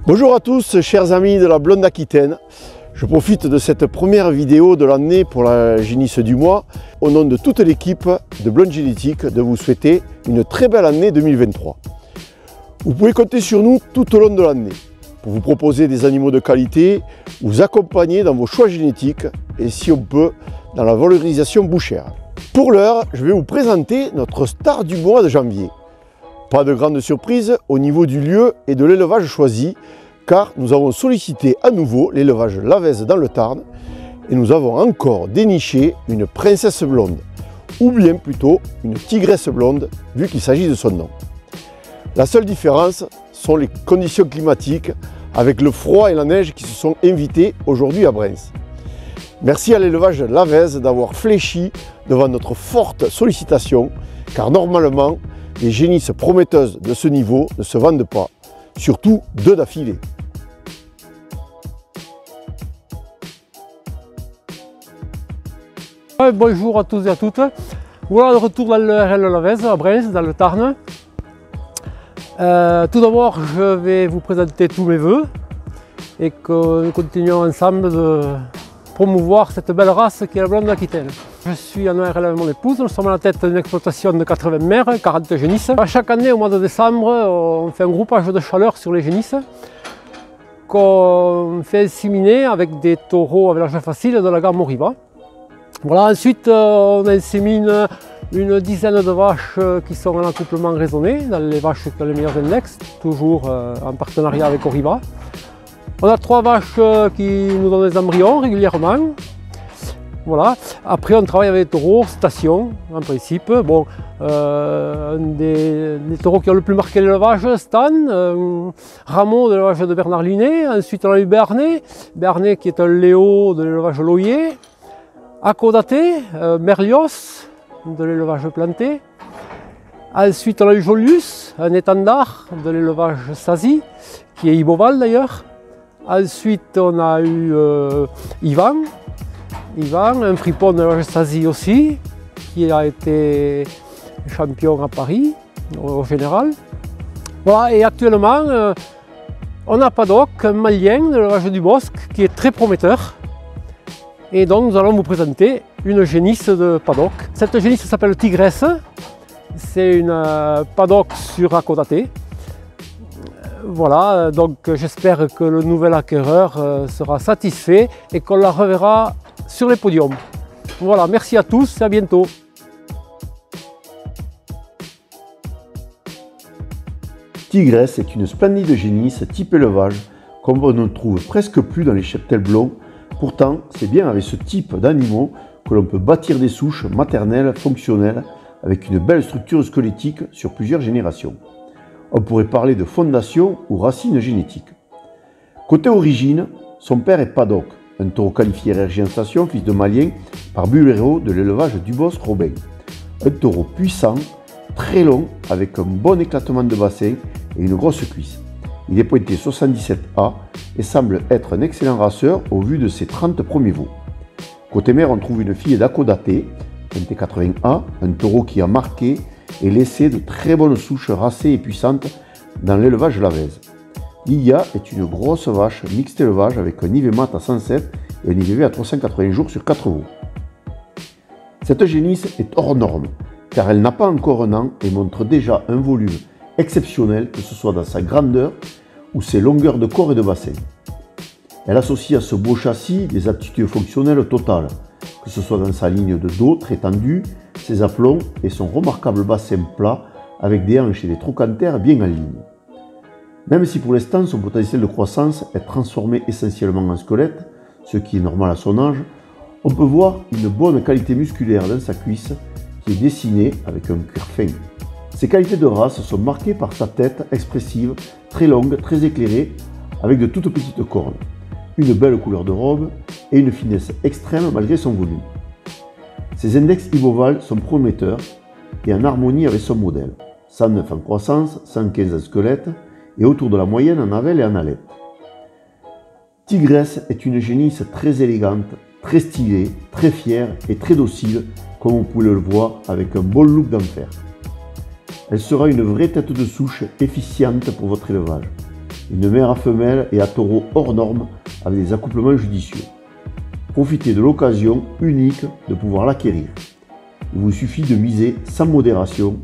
Bonjour à tous, chers amis de la Blonde Aquitaine. Je profite de cette première vidéo de l'année pour la génisse du mois, au nom de toute l'équipe de Blonde Génétique, de vous souhaiter une très belle année 2023. Vous pouvez compter sur nous tout au long de l'année pour vous proposer des animaux de qualité, vous accompagner dans vos choix génétiques et, si on peut, dans la valorisation bouchère. Pour l'heure, je vais vous présenter notre star du mois de janvier. Pas de grande surprise au niveau du lieu et de l'élevage choisi, car nous avons sollicité à nouveau l'élevage Lavez dans le Tarn et nous avons encore déniché une princesse blonde, ou bien plutôt une tigresse blonde, vu qu'il s'agit de son nom. La seule différence sont les conditions climatiques, avec le froid et la neige qui se sont invités aujourd'hui à Brens. Merci à l'élevage Lavez d'avoir fléchi devant notre forte sollicitation, car normalement, les génisses prometteuses de ce niveau ne se vendent pas, surtout deux d'affilée. Bonjour à tous et à toutes. Voilà le retour dans le RL Lavez à Brens, dans le Tarn. Tout d'abord, je vais vous présenter tous mes vœux et que nous continuons ensemble de promouvoir cette belle race qui est la Blonde Aquitaine. Je suis en ORL avec mon épouse, nous sommes à la tête d'une exploitation de 80 mères, 40 génisses. Chaque année, au mois de décembre, on fait un groupage de chaleur sur les génisses qu'on fait inséminer avec des taureaux avec l'âge facile de la gamme Oriva. Voilà, ensuite, on insémine une dizaine de vaches qui sont en accouplement raisonné, dans les vaches qui ont les meilleurs index, toujours en partenariat avec Oriva. On a 3 vaches qui nous donnent des embryons régulièrement. Voilà. Après, on travaille avec des taureaux station, en principe. Bon, des taureaux qui ont le plus marqué l'élevage, Stan, Rameau de l'élevage de Bernard Linet. Ensuite, on a eu Bernet qui est un Léo de l'élevage Loyer. Acodaté, Merlios de l'élevage Planté. Ensuite, on a eu Jolius, un étendard de l'élevage Sazi, qui est Iboval d'ailleurs. Ensuite, on a eu Ivan, un fripon de l'élevage Sazi aussi, qui a été champion à Paris, au général. Voilà, et actuellement, on a Paddock, un malien de l'élevage du Bosque, qui est très prometteur. Et donc, nous allons vous présenter une génisse de Paddock. Cette génisse s'appelle Tigresse. C'est une Paddock sur Acodaté. Voilà, donc j'espère que le nouvel acquéreur sera satisfait et qu'on la reverra sur les podiums. Voilà, merci à tous et à bientôt. Tigresse est une splendide génisse type élevage, comme on ne trouve presque plus dans les cheptels blonds. Pourtant, c'est bien avec ce type d'animaux que l'on peut bâtir des souches maternelles fonctionnelles avec une belle structure squelettique sur plusieurs générations. On pourrait parler de fondation ou racine génétique. Côté origine, son père est Paddock, un taureau qualifié RG en station, fils de malien par Bulero de l'élevage Dubosc-Robin. Un taureau puissant, très long, avec un bon éclatement de bassin et une grosse cuisse. Il est pointé 77A et semble être un excellent raceur au vu de ses 30 premiers veaux. Côté mère, on trouve une fille d'Acodaté, pointé 80A, un taureau qui a marqué et laissé de très bonnes souches racées et puissantes dans l'élevage Lavez. Lilia est une grosse vache mixte élevage avec un IV mat à 107 et un IVV à 380 jours sur 4 veaux. Cette génisse est hors norme car elle n'a pas encore un an et montre déjà un volume exceptionnel, que ce soit dans sa grandeur ou ses longueurs de corps et de bassin. Elle associe à ce beau châssis des aptitudes fonctionnelles totales, que ce soit dans sa ligne de dos très tendue, ses aplombs et son remarquable bassin plat avec des hanches et des trochantères bien en ligne. Même si pour l'instant son potentiel de croissance est transformé essentiellement en squelette, ce qui est normal à son âge, on peut voir une bonne qualité musculaire dans sa cuisse qui est dessinée avec un cuir fin. Ses qualités de race sont marquées par sa tête expressive, très longue, très éclairée, avec de toutes petites cornes, une belle couleur de robe et une finesse extrême malgré son volume. Ses index iboval sont prometteurs et en harmonie avec son modèle, 109 en croissance, 115 en squelette et autour de la moyenne en avel et en alette. Tigresse est une génisse très élégante, très stylée, très fière et très docile, comme vous pouvez le voir avec un bon look d'enfer. Elle sera une vraie tête de souche efficiente pour votre élevage. une mère à femelle et à taureau hors norme avec des accouplements judicieux. Profitez de l'occasion unique de pouvoir l'acquérir. Il vous suffit de miser sans modération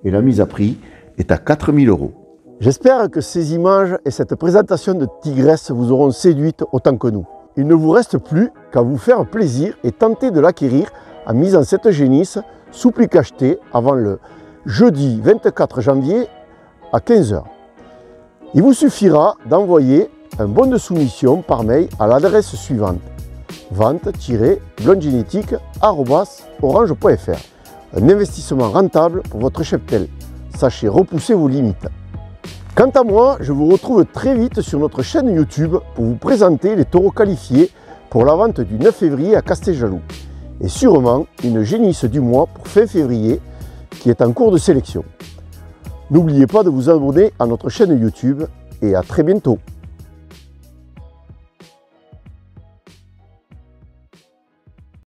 et la mise à prix est à 4 000 €. J'espère que ces images et cette présentation de tigresse vous auront séduite autant que nous. Il ne vous reste plus qu'à vous faire plaisir et tenter de l'acquérir en misant cette génisse sous pli cacheté avant le jeudi 24 janvier à 15 h. Il vous suffira d'envoyer un bon de soumission par mail à l'adresse suivante: vente-blondegenetique@orange.fr. Un investissement rentable pour votre cheptel. Sachez repousser vos limites. Quant à moi, je vous retrouve très vite sur notre chaîne YouTube pour vous présenter les taureaux qualifiés pour la vente du 9 février à Casteljaloux. Et sûrement une génisse du mois pour fin février qui est en cours de sélection. N'oubliez pas de vous abonner à notre chaîne YouTube et à très bientôt.